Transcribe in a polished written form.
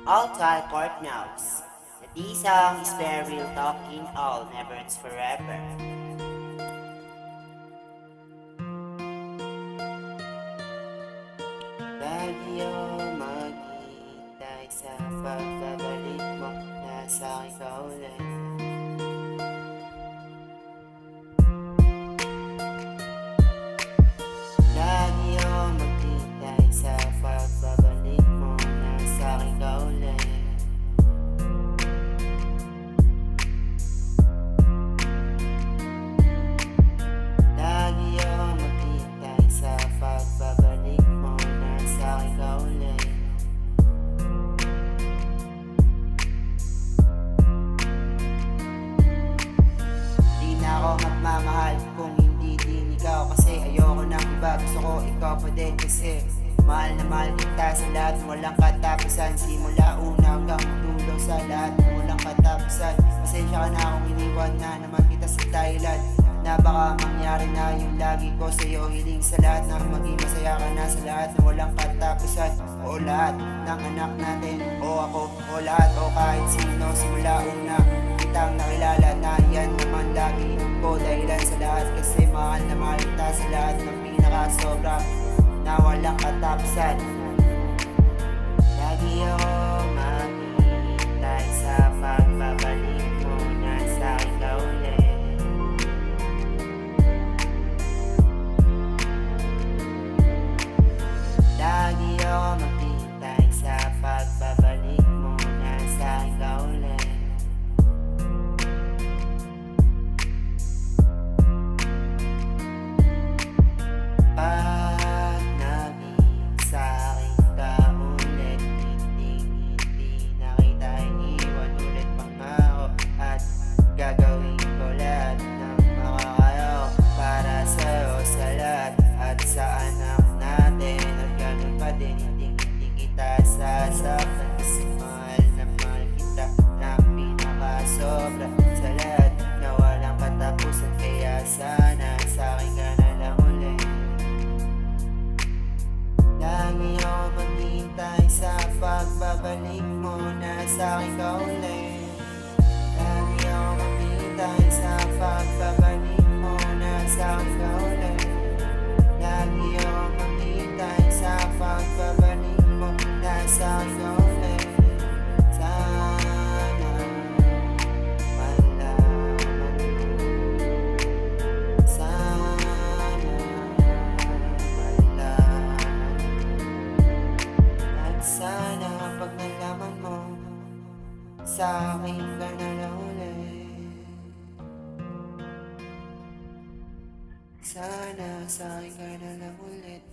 All child court knows that this song is very real talking all never ends forever. Bagyo maghihintay sa pagbabalik mo, nasa akin ka ulit. Lagi ako maghihintay sa pagbabalik mo, nasa akin ka ulit. Lagi ako maghihintay sa pagbabalik mo, nasa akin ka ulit. Di na ako magmamahal kung hindi din ikaw, kasi ayoko ng iba, gusto ko ikaw pa din. Kasi mahal na mahal kita sa lahat ng walang katapusan, simula una hanggang dulo sa lahat ng walang katapusan. Pasensya ka na kung iniwan na naman kita sa Thailand, na baka mangyari na yung lagi ko sa'yo hiling, sa lahat na maging masaya ka na sa lahat ng walang katapusan. O lahat ng anak natin, o ako, o lahat, o kahit sino, simula una kitang nakilala, na yan naman lagi ko dahilan sa lahat. Kasi mahal na mahal kita sa lahat ng pinakasobra na walang katapusan. Lagi ako maghihintay sa pagbabalik mo, nasa akin ka ulit. Lagi ako maghihintay sa pagbabalik mo, nasa akin ka ulit. Pag nabig sa'kin ka ulit, hindi na kita iniwan ulit, pangako at gagawin ko lahat ng makakaya para sa'yo, sa lahat at sa anak natin. At ganun pa din, hindi kita sasaktan, kasi mahal na mahal kita na pinakasobra sa lahat na walang katapusan. Kaya sana sa'kin ka na lang ulit. Lagi ako maghihintay sa pagbabalik mo, nasa akin ka ulit. Lagi ako maghihintay sa pagbabalik mo, nasa akin ka ulit. Lagi ako maghihintay sa pagbabalik mo, nasa akin ka ulit. Sana malaman mo, sana malaman. At sana pag nalaman mo, sa akin ka na lang ulit. Sana sa akin ka na lang ulit.